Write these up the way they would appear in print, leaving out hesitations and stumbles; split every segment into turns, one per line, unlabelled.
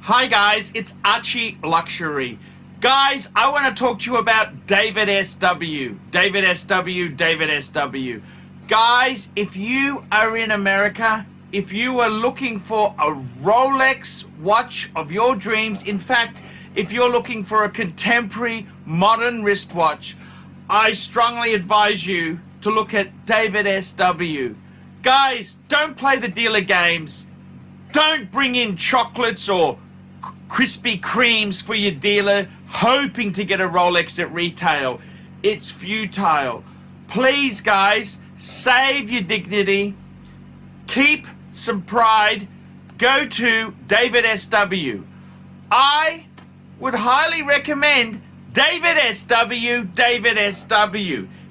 Hi guys, it's ArchieLuxury. Guys, I want to talk to you about DavidSW. DavidSW. Guys, if you are in America, if you are looking for a Rolex watch of your dreams, in fact, if you're looking for a contemporary modern wristwatch, I strongly advise you to look at DavidSW. Guys, don't play the dealer games. Don't bring in chocolates or Krispy Kremes for your dealer hoping to get a Rolex at retail. It's futile. Please, guys, save your dignity. Keep some pride. Go to DavidSW. I would highly recommend DavidSW.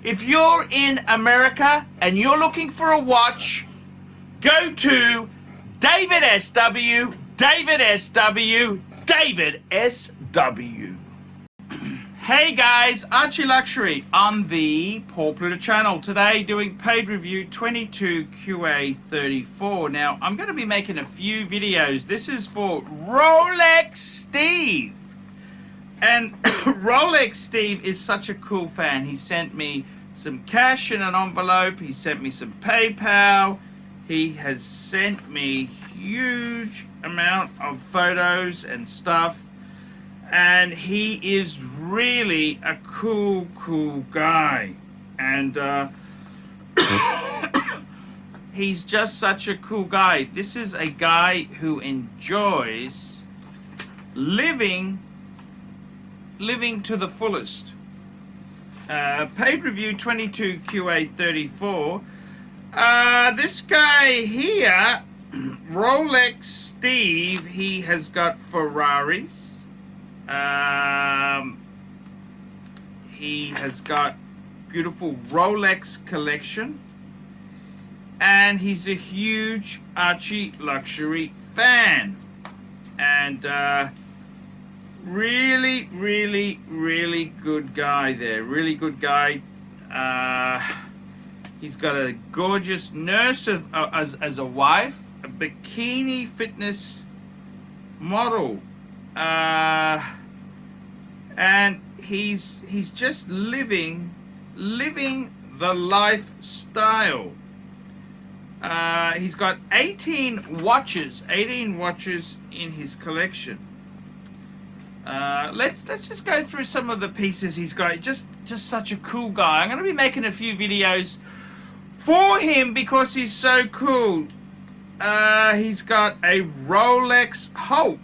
If you're in America and you're looking for a watch, go to DavidSW. Hey guys, ArchieLuxury on the Pluta channel. Today doing paid review 22QA34. Now I'm going to be making a few videos. This is for Rolex Steve. And Rolex Steve is such a cool fan. He sent me some cash in an envelope. He sent me some PayPal. He has sent me huge amount of photos and stuff, and he is really a cool guy, and he's just such a cool guy. This is a guy who enjoys living to the fullest. Paid review 22QA34. This guy here, Rolex Steve, he has got Ferraris. He has got beautiful Rolex collection. And he's a huge ArchieLuxury fan. And really good guy there. Really good guy. He's got a gorgeous nurse as a wife. A bikini fitness model, and he's just living the lifestyle. He's got 18 watches in his collection. Let's just go through some of the pieces he's got. Just such a cool guy. I'm going to be making a few videos for him because he's so cool. He's got a Rolex Hulk.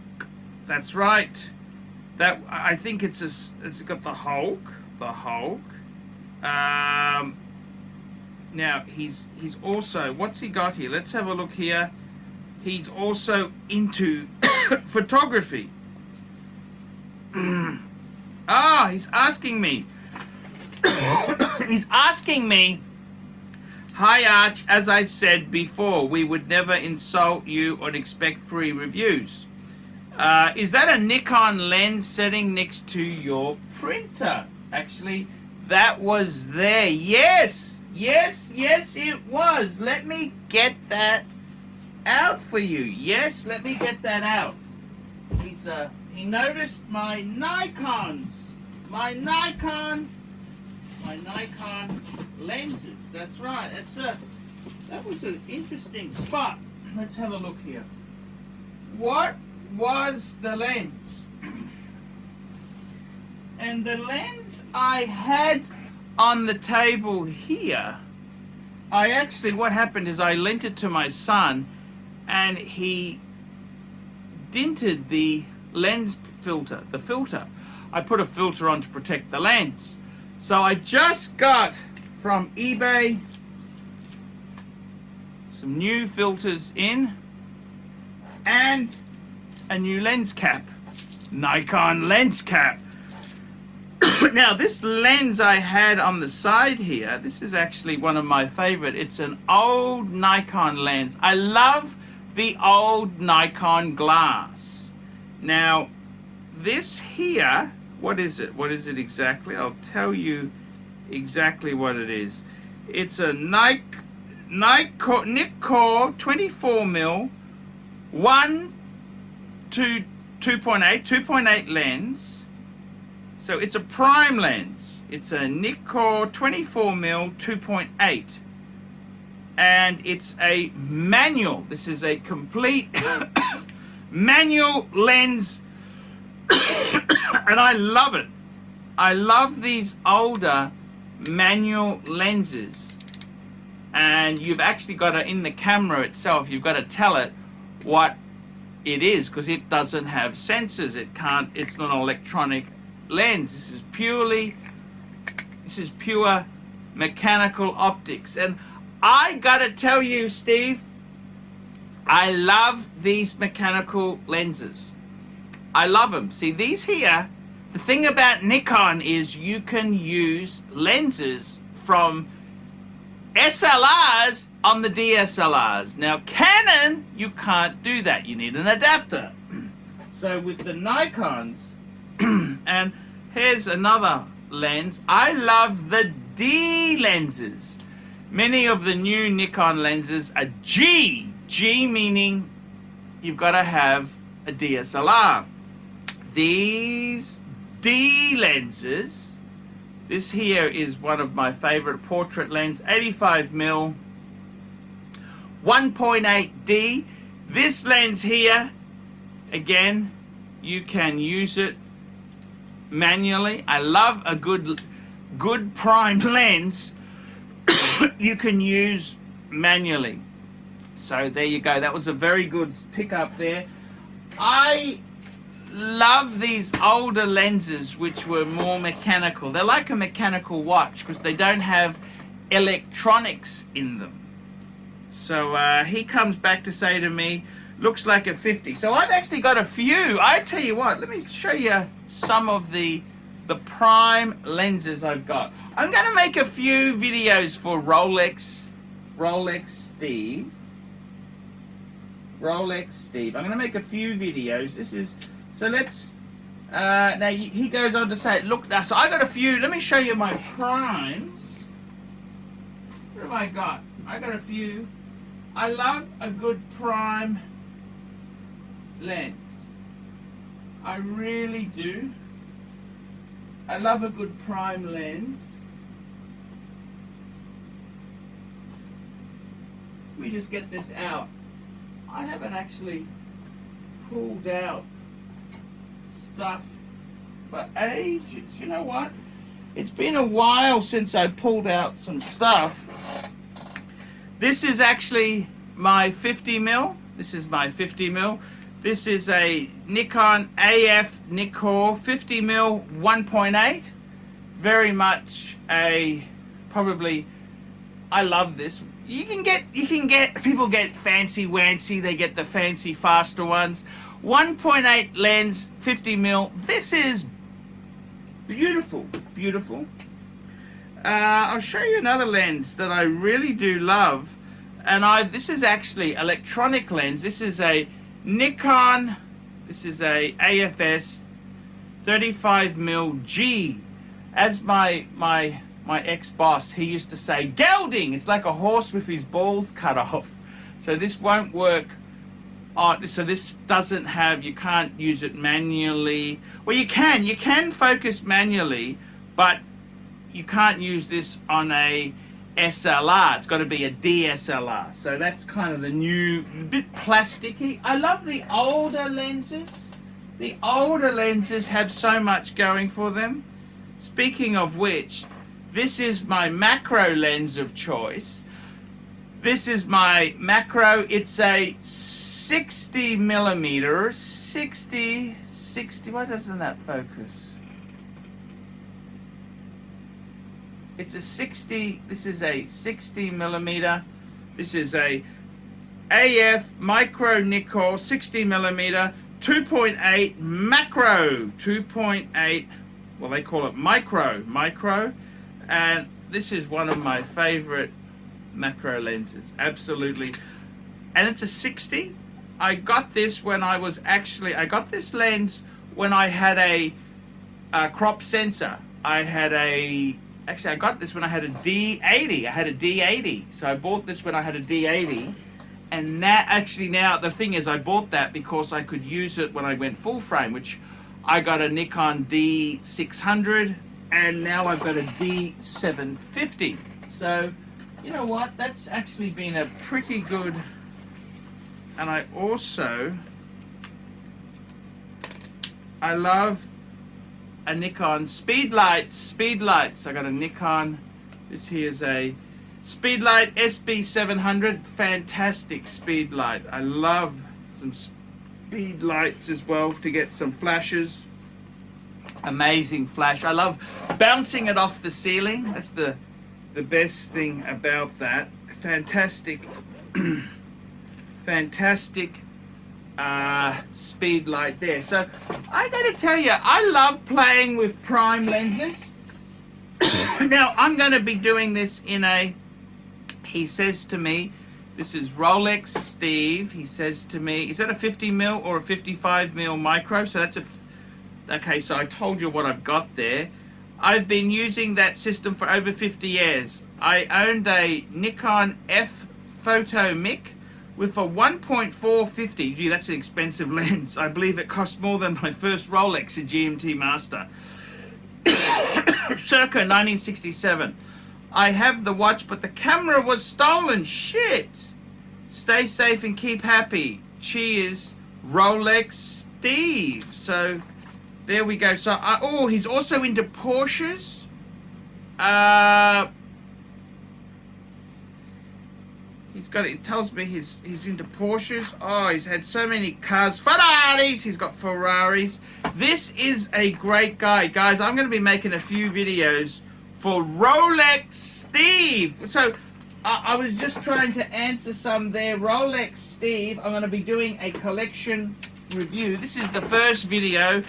That's right. That I think it's got the Hulk. Now he's also, what's he got here? Let's have a look here. He's also into photography. He's asking me. Hi Arch, as I said before, we would never insult you or expect free reviews. Is that a Nikon lens setting next to your printer? Actually, that was there. Yes, it was. Let me get that out for you. Yes, let me get that out. He noticed my Nikon lenses. That's right. That was an interesting spot. Let's have a look here. What was the lens? And the lens I had on the table here, what happened is I lent it to my son, and he dinted the lens filter, the filter. I put a filter on to protect the lens. So I just got from eBay some new filters in and a new lens cap, Nikon lens cap. Now this lens I had on the side here, this is actually one of my favorite. It's an old Nikon lens. I love the old Nikon glass. Now this here, what is it exactly? I'll tell you exactly what it is. It's a Nikkor 24mm 1 to 2.8 lens. So it's a prime lens. It's a Nikkor 24mm 2.8. And it's a manual. This is a complete manual lens. And I love it. I love these older manual lenses. And you've actually got to, in the camera itself, you've got to tell it what it is, because it doesn't have sensors. It can't, it's not an electronic lens. This is pure mechanical optics. And I gotta tell you, Steve, I love these mechanical lenses. I love them. See, these here, the thing about Nikon is you can use lenses from SLRs on the DSLRs. Now, Canon, you can't do that. You need an adapter. So with the Nikons, and here's another lens. I love the D lenses. Many of the new Nikon lenses are G. G meaning you've got to have a DSLR. These D lenses, this here is one of my favorite portrait lens, 85mm, 1.8D. This lens here, again, you can use it manually. I love a good prime lens you can use manually. So there you go. That was a very good pickup there. I love these older lenses which were more mechanical. They're like a mechanical watch because they don't have electronics in them. So he comes back to say to me, looks like a 50. So I've actually got a few. I tell you what, let me show you some of the prime lenses I've got. I'm going to make a few videos for Rolex Steve. I'm going to make a few videos. This is, so let's, now he goes on to say, look, now, so I got a few. Let me show you my primes. What have I got? I got a few. I love a good prime lens. I really do. I love a good prime lens. Let me just get this out. I haven't actually pulled out stuff for ages. You know what? It's been a while since I pulled out some stuff. This is actually my 50mm. This is my 50mm. This is a Nikon AF Nikkor 50mm 1.8. Very much a, probably, I love this. You can get, people get fancy wancy, they get the fancy faster ones. 1.8 lens, 50mm. This is beautiful, beautiful. I'll show you another lens that I really do love. And this is actually electronic lens. This is a Nikon, this is a AFS 35mm G. As my ex-boss, he used to say, gelding, it's like a horse with his balls cut off. So this won't work. So this doesn't have, you can't use it manually. Well, you can focus manually, but you can't use this on a SLR. It's got to be a DSLR. So that's kind of the new, bit plasticky. I love the older lenses. The older lenses have so much going for them. Speaking of which, this is my macro lens of choice. This is my macro. It's a 60mm, 60, why doesn't that focus? It's a 60, this is a 60mm. This is a AF micro Nikkor 60mm 2.8 macro 2.8, well, they call it micro, and this is one of my favorite macro lenses, absolutely. And it's a 60. I got this when I was I got this lens when I had a crop sensor. I got this when I had a D80. I had a D80. So I bought this when I had a D80. And that actually, now the thing is, I bought that because I could use it when I went full frame, which I got a Nikon D600 and now I've got a D750. So you know what, that's actually been a pretty good. And I also, I love a Nikon speed lights. I got a Nikon, this here is a Speedlight SB700, fantastic speed light. I love some speed lights as well to get some flashes. Amazing flash. I love bouncing it off the ceiling. That's the best thing about that. Fantastic, fantastic speed light there. So I gotta tell you, I love playing with prime lenses. Now I'm gonna be doing this in a, he says to me, this is Rolex Steve. He says to me, is that a 50 mil or a 55 mil micro? So that's a, okay, so I told you what I've got there. I've been using that system for over 50 years. I owned a Nikon F Photo Mic with a 1.450. Gee, that's an expensive lens. I believe it cost more than my first Rolex, a GMT Master. Circa 1967. I have the watch, but the camera was stolen. Shit. Stay safe and keep happy. Cheers, Rolex Steve. So there we go. So oh, he's also into Porsches. He's got, it tells me he's into Porsches. Oh, he's had so many cars. Ferraris. He's got Ferraris. This is a great guy, guys. I'm going to be making a few videos for Rolex Steve. So I was just trying to answer some there. Rolex Steve, I'm going to be doing a collection review. This is the first video.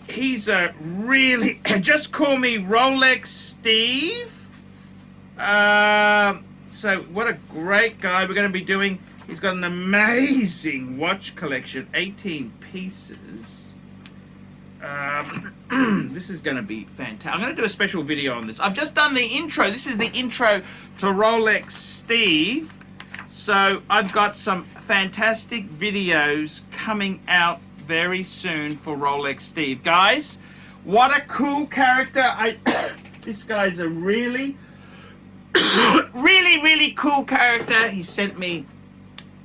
He's a really, just call me Rolex Steve. So what a great guy. We're going to be doing, he's got an amazing watch collection, 18 pieces. This is going to be fantastic. I'm going to do a special video on this. I've just done the intro. This is the intro to Rolex Steve. So I've got some fantastic videos coming out very soon for Rolex Steve. Guys, what a cool character. This guy's a really, really cool character. He sent me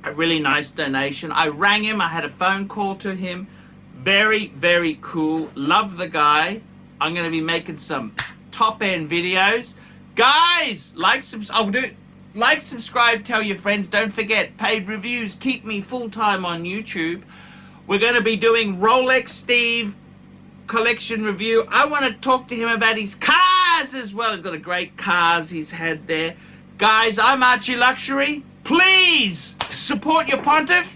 a really nice donation. I rang him. I had a phone call to him. Very cool. Love the guy. I'm going to be making some top-end videos. Guys, like, subscribe, tell your friends. Don't forget, paid reviews keep me full-time on YouTube. We're going to be doing Rolex Steve collection review. I want to talk to him about his cars as well. He's got a great cars he's had there. Guys, I'm ArchieLuxury. Please support your pontiff.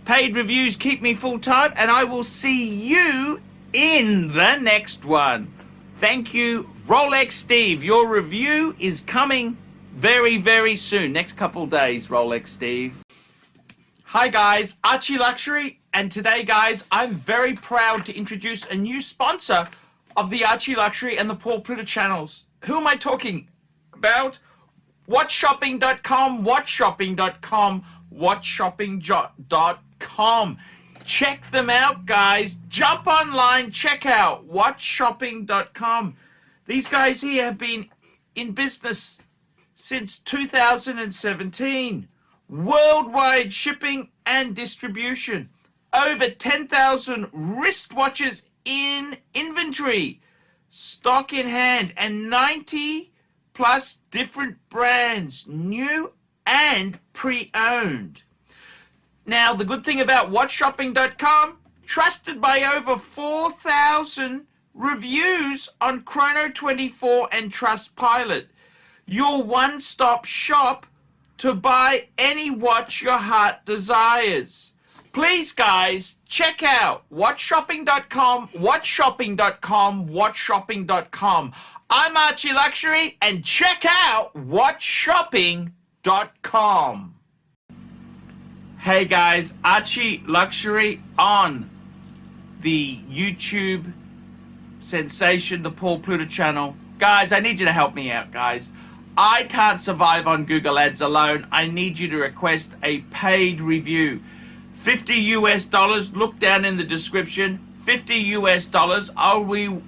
Paid reviews keep me full-time, and I will see you in the next one. Thank you, Rolex Steve. Your review is coming very soon. Next couple days, Rolex Steve. Hi guys, ArchieLuxury, and today guys, I'm very proud to introduce a new sponsor of the ArchieLuxury and the Paul Pluta channels. Who am I talking about? WatchShopping.com, WatchShopping.com, WatchShopping.com. Check them out, guys. Jump online, check out WatchShopping.com. These guys here have been in business since 2017. Worldwide shipping and distribution. Over 10,000 wristwatches in inventory. Stock in hand, and 90 plus different brands, new and pre-owned. Now, the good thing about WatchShopping.com, trusted by over 4,000 reviews on Chrono24 and Trustpilot. Your one-stop shop to buy any watch your heart desires. Please, guys, check out WatchShopping.com, WatchShopping.com, WatchShopping.com. I'm ArchieLuxury, and check out WatchShopping.com. Hey guys, ArchieLuxury on the YouTube sensation, the Paul Pluta channel. Guys, I need you to help me out, guys. I can't survive on Google Ads alone. I need you to request a paid review. $50 US, look down in the description. $50 US,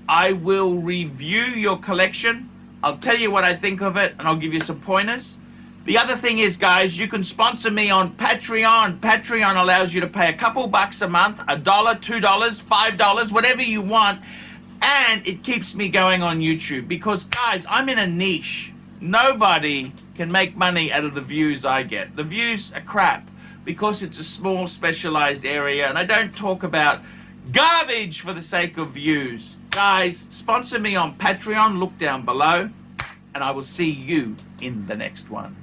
I will review your collection. I'll tell you what I think of it, and I'll give you some pointers. The other thing is, guys, you can sponsor me on Patreon. Patreon allows you to pay a couple bucks a month, $1, $2, $5, whatever you want, and it keeps me going on YouTube because, guys, I'm in a niche. Nobody can make money out of the views I get. The views are crap because it's a small specialized area, and I don't talk about garbage for the sake of views. Guys, sponsor me on Patreon, look down below, and I will see you in the next one.